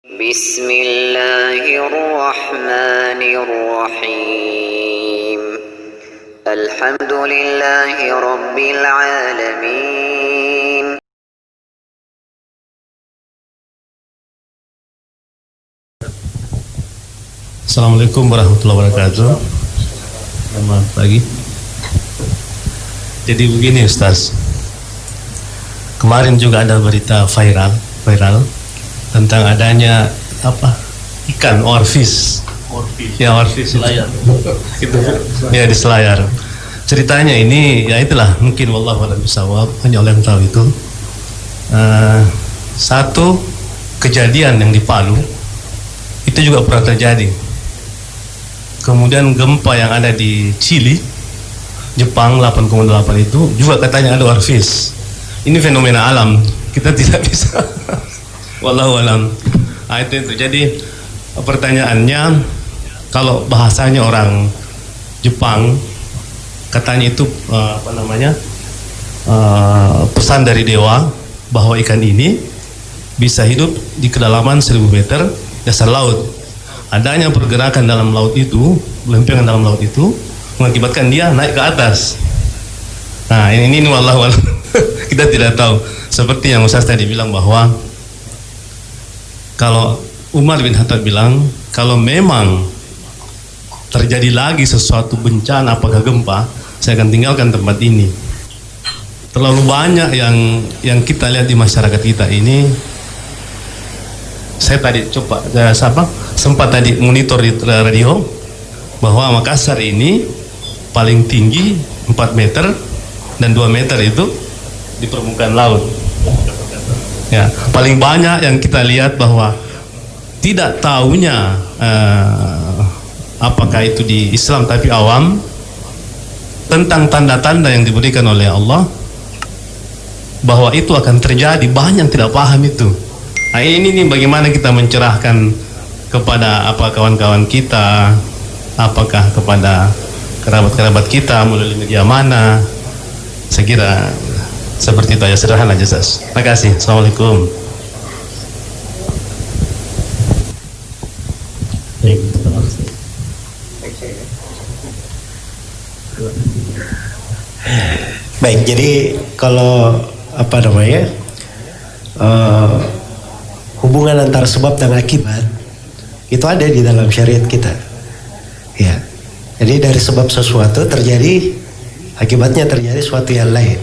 Bismillahirrahmanirrahim. Alhamdulillahi rabbil alamin. Assalamualaikum warahmatullahi wabarakatuh. Selamat pagi. Jadi begini Ustaz, kemarin juga ada berita viral tentang adanya ikan orfish. Ya, orfish Selayar. Gitu. Ya, di Selayar. Ceritanya ini ya itulah, mungkin wallahu a'lam bishawab, hanya Allah yang tahu itu. Satu kejadian yang di Palu itu juga pernah terjadi. Kemudian gempa yang ada di Chili, Jepang 8,8 itu juga katanya ada orfish. Ini fenomena alam, kita tidak bisa. Wallahu a'lam. Itu. Jadi pertanyaannya, kalau bahasanya orang Jepang, katanya itu pesan dari dewa bahwa ikan ini bisa hidup di kedalaman 1000 meter dasar laut. Adanya pergerakan dalam laut itu, lempengan dalam laut itu mengakibatkan dia naik ke atas. Nah, ini wallahu a'lam. Kita tidak tahu. Seperti yang Ustaz tadi bilang bahwa kalau Umar bin Khattab bilang, kalau memang terjadi lagi sesuatu bencana, apakah gempa, saya akan tinggalkan tempat ini. Terlalu banyak yang kita lihat di masyarakat kita ini. Saya tadi sempat tadi monitor di radio bahwa Makassar ini paling tinggi 4 meter dan 2 meter itu di permukaan laut. Ya, paling banyak yang kita lihat bahwa tidak tahunya apakah itu di Islam tapi awam tentang tanda-tanda yang diberikan oleh Allah bahwa itu akan terjadi, banyak yang tidak paham itu. Nah, ini bagaimana kita mencerahkan kepada kawan-kawan kita, apakah kepada kerabat-kerabat kita melalui media mana. Saya kira seperti itu aja, sederhana aja. Terima kasih. Assalamualaikum. Baik, jadi kalau hubungan antara sebab dan akibat itu ada di dalam syariat kita. Ya, jadi dari sebab sesuatu terjadi, akibatnya terjadi sesuatu yang lain.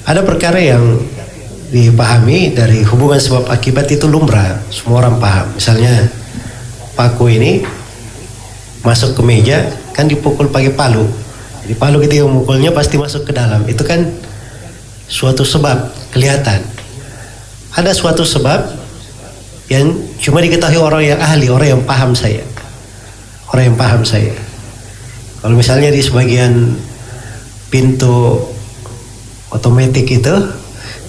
Ada perkara yang dipahami dari hubungan sebab akibat itu lumrah, semua orang paham. Misalnya paku ini masuk ke meja kan dipukul pakai palu. Jadi palu ketika memukulnya pasti masuk ke dalam. Itu kan suatu sebab kelihatan. Ada suatu sebab yang cuma diketahui orang yang ahli, orang yang paham saya. Orang yang paham saya. Kalau misalnya di sebagian pintu otomatis itu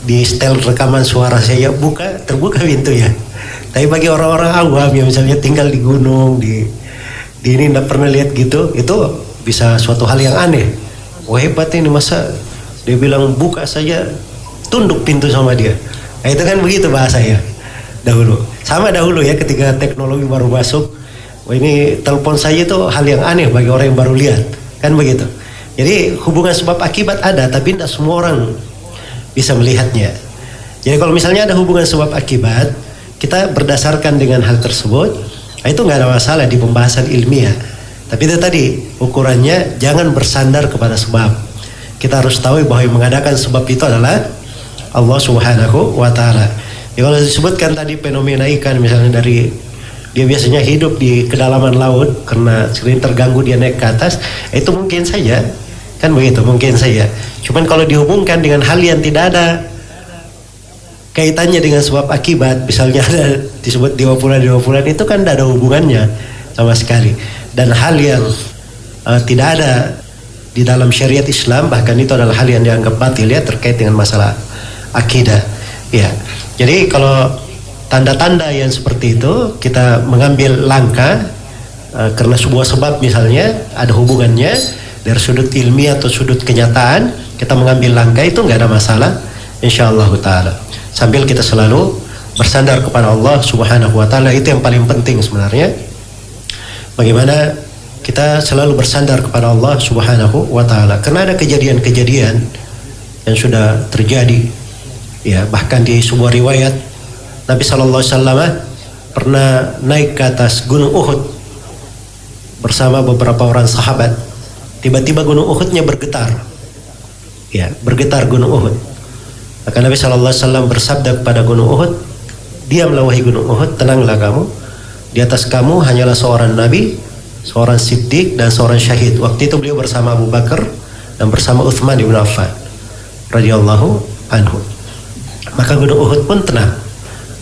di setel rekaman suara saya terbuka pintunya. Tapi bagi orang-orang awam yang misalnya tinggal di gunung, di ini tidak pernah lihat gitu, itu bisa suatu hal yang aneh. Wah, hebat ini, masa dia bilang buka saja tunduk pintu sama dia. Nah, itu kan begitu bahasanya dahulu. Sama dahulu ya, ketika teknologi baru masuk, wah ini telepon saja itu hal yang aneh bagi orang yang baru lihat, kan begitu. Jadi hubungan sebab akibat ada, tapi tidak semua orang bisa melihatnya. Jadi kalau misalnya ada hubungan sebab akibat, kita berdasarkan dengan hal tersebut, itu nggak ada masalah di pembahasan ilmiah. Tapi itu tadi ukurannya, jangan bersandar kepada sebab. Kita harus tahu bahwa yang mengadakan sebab itu adalah Allah Subhanahu wa Ta'ala. Ya, kalau disebutkan tadi fenomena ikan, misalnya dari dia biasanya hidup di kedalaman laut karena sering terganggu dia naik ke atas, itu mungkin saja, kan begitu, mungkin saja. Cuman kalau dihubungkan dengan hal yang tidak ada kaitannya dengan sebab akibat, misalnya ada disebut 20 bulan itu kan tidak ada hubungannya sama sekali. Dan hal yang tidak ada di dalam syariat Islam, bahkan itu adalah hal yang dianggap batil ya, terkait dengan masalah akidah. Ya, jadi kalau tanda-tanda yang seperti itu kita mengambil langkah karena sebuah sebab misalnya ada hubungannya dari sudut ilmiah atau sudut kenyataan, kita mengambil langkah itu nggak ada masalah, insyaallah taala. Sambil kita selalu bersandar kepada Allah Subhanahu wa taala. Itu yang paling penting sebenarnya. Bagaimana kita selalu bersandar kepada Allah Subhanahu wa taala. Karena ada kejadian-kejadian yang sudah terjadi. Ya, bahkan di sebuah riwayat Nabi sallallahu alaihi wasallam pernah naik ke atas Gunung Uhud bersama beberapa orang sahabat. Tiba-tiba Gunung Uhudnya bergetar. Ya, bergetar Gunung Uhud. Maka Nabi sallallahu alaihi wasallam bersabda kepada Gunung Uhud, "Diamlah wahai Gunung Uhud, tenanglah kamu. Di atas kamu hanyalah seorang nabi, seorang siddiq dan seorang syahid." Waktu itu beliau bersama Abu Bakar dan bersama Utsman bin Affan radhiyallahu anhu. Maka Gunung Uhud pun tenang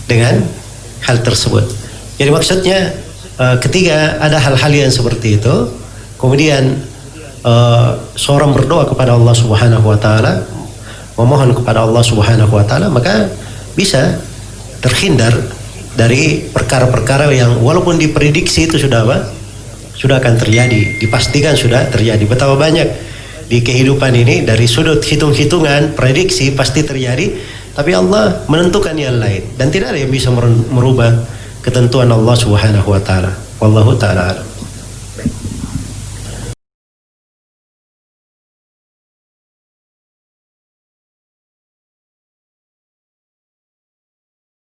dengan hal tersebut. Jadi maksudnya ketika ada hal-hal yang seperti itu, kemudian seorang berdoa kepada Allah Subhanahu wa taala, memohon kepada Allah Subhanahu wa taala, maka bisa terhindar dari perkara-perkara yang walaupun diprediksi itu sudah apa? Sudah akan terjadi, dipastikan sudah terjadi. Betapa banyak di kehidupan ini dari sudut hitung-hitungan prediksi pasti terjadi, tapi Allah menentukan yang lain dan tidak ada yang bisa merubah ketentuan Allah Subhanahu wa taala. Wallahu taala alam.